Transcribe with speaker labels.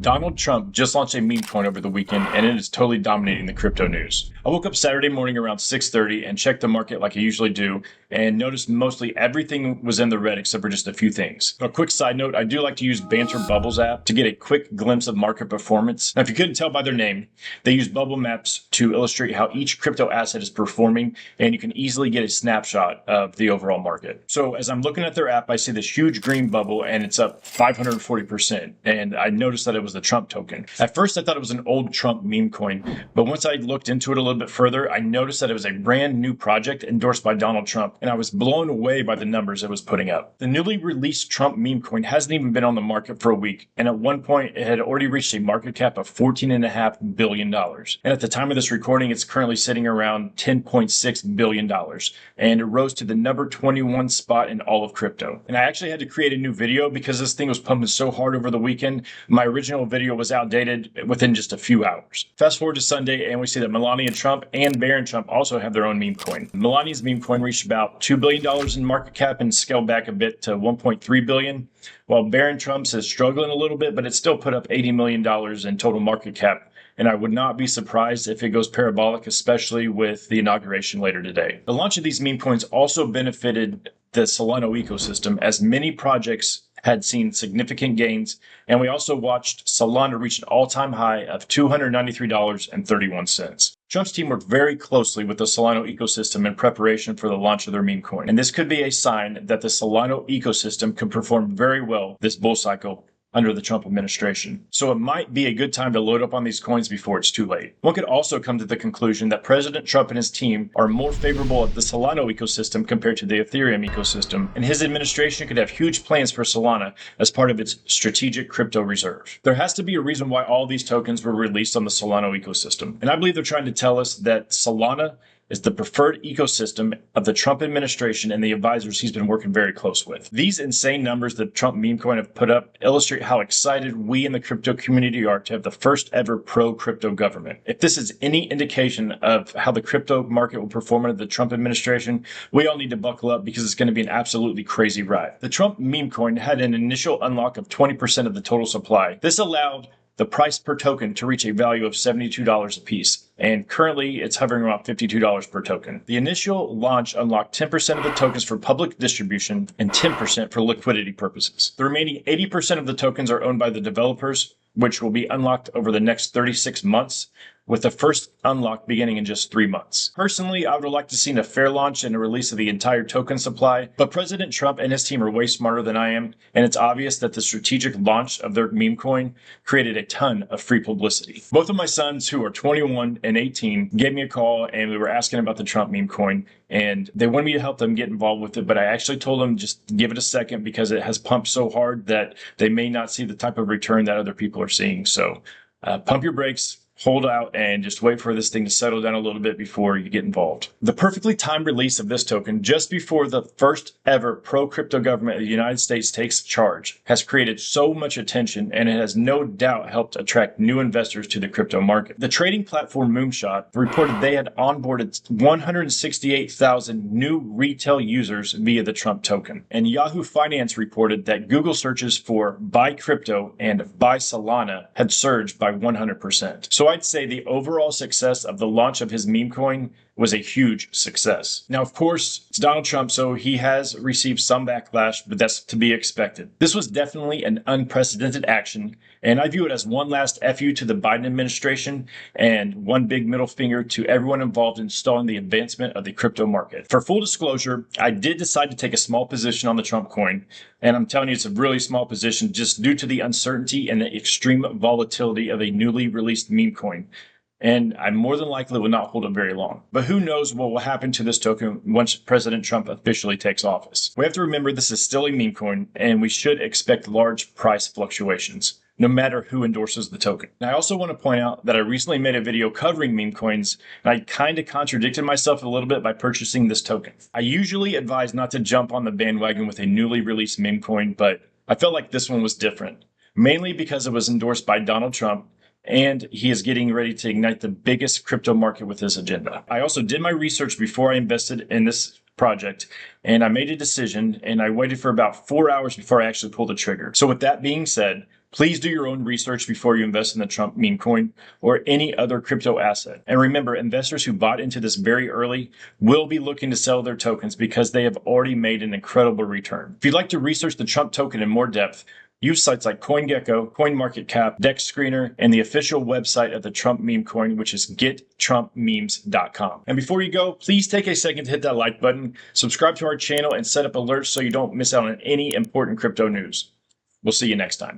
Speaker 1: Donald Trump just launched a meme coin over the weekend, and it is totally dominating the crypto news. I woke up Saturday morning around 6:30 and checked the market like I usually do, and noticed mostly everything was in the red except for just a few things. A quick side note, I do like to use Banter Bubbles app to get a quick glimpse of market performance. Now, if you couldn't tell by their name, they use bubble maps to illustrate how each crypto asset is performing, and you can easily get a snapshot of the overall market. So as I'm looking at their app, I see this huge green bubble, and it's up 540%, and I noticed that it was the Trump token. At first, I thought it was an old Trump meme coin, but once I looked into it a little bit further, I noticed that it was a brand new project endorsed by Donald Trump, and I was blown away by the numbers it was putting up. The newly released Trump meme coin hasn't even been on the market for a week, and at one point, it had already reached a market cap of $14.5 billion. And at the time of this recording, it's currently sitting around $10.6 billion, and it rose to the number 21 spot in all of crypto. And I actually had to create a new video because this thing was pumping so hard over the weekend. My original video was outdated within just a few hours. Fast forward to Sunday, and we see that Melania and Trump and Barron Trump also have their own meme coin. Melania's meme coin reached about $2 billion in market cap and scaled back a bit to $1.3 billion, while Barron Trump's is struggling a little bit, but it still put up $80 million in total market cap. And I would not be surprised if it goes parabolic, especially with the inauguration later today. The launch of these meme coins also benefited the Solana ecosystem, as many projects had seen significant gains, and we also watched Solana reach an all-time high of $293.31. Trump's team worked very closely with the Solana ecosystem in preparation for the launch of their meme coin, and this could be a sign that the Solana ecosystem could perform very well this bull cycle under the Trump administration. So it might be a good time to load up on these coins before it's too late. One could also come to the conclusion that President Trump and his team are more favorable of the Solana ecosystem compared to the Ethereum ecosystem, and his administration could have huge plans for Solana as part of its strategic crypto reserve. There has to be a reason why all these tokens were released on the Solana ecosystem, and I believe they're trying to tell us that Solana is the preferred ecosystem of the Trump administration and the advisors he's been working very close with. These insane numbers that Trump meme coin have put up illustrate how excited we in the crypto community are to have the first ever pro-crypto government. If this is any indication of how the crypto market will perform under the Trump administration, we all need to buckle up because it's going to be an absolutely crazy ride. The Trump meme coin had an initial unlock of 20% of the total supply. This allowed the price per token to reach a value of $72 a piece, and currently it's hovering around $52 per token. The initial launch unlocked 10% of the tokens for public distribution and 10% for liquidity purposes. The remaining 80% of the tokens are owned by the developers, which will be unlocked over the next 36 months, with the first unlock beginning in just 3 months. Personally, I would have liked to see a fair launch and a release of the entire token supply, but President Trump and his team are way smarter than I am, and it's obvious that the strategic launch of their meme coin created a ton of free publicity. Both of my sons, who are 21 and 18, gave me a call, and we were asking about the Trump meme coin, and they wanted me to help them get involved with it, but I actually told them just give it a second because it has pumped so hard that they may not see the type of return that other people are seeing. So pump your brakes, hold out, and just wait for this thing to settle down a little bit before you get involved. The perfectly timed release of this token just before the first ever pro-crypto government of the United States takes charge has created so much attention, and it has no doubt helped attract new investors to the crypto market. The trading platform Moonshot reported they had onboarded 168,000 new retail users via the Trump token, and Yahoo Finance reported that Google searches for buy crypto and buy Solana had surged by 100%. So I'd say the overall success of the launch of his meme coin was a huge success. Now, of course, it's Donald Trump, so he has received some backlash, but that's to be expected. This was definitely an unprecedented action, and I view it as one last FU to the Biden administration and one big middle finger to everyone involved in stalling the advancement of the crypto market. For full disclosure, I did decide to take a small position on the Trump coin, and I'm telling you it's a really small position just due to the uncertainty and the extreme volatility of a newly released meme coin. And I more than likely will not hold it very long. But who knows what will happen to this token once President Trump officially takes office. We have to remember this is still a meme coin, and we should expect large price fluctuations, no matter who endorses the token. And I also want to point out that I recently made a video covering meme coins, and I kind of contradicted myself a little bit by purchasing this token. I usually advise not to jump on the bandwagon with a newly released meme coin, but I felt like this one was different, mainly because it was endorsed by Donald Trump, and he is getting ready to ignite the biggest crypto market with his agenda. I also did my research before I invested in this project, and I made a decision, and I waited for about 4 hours before I actually pulled the trigger. So with that being said, Please do your own research before you invest in the Trump meme coin or any other crypto asset. And remember, investors who bought into this very early will be looking to sell their tokens because they have already made an incredible return. If you'd like to research the Trump token in more depth, use sites like CoinGecko, CoinMarketCap, DexScreener, and the official website of the Trump meme coin, which is gettrumpmemes.com. And before you go, please take a second to hit that like button, subscribe to our channel, and set up alerts so you don't miss out on any important crypto news. We'll see you next time.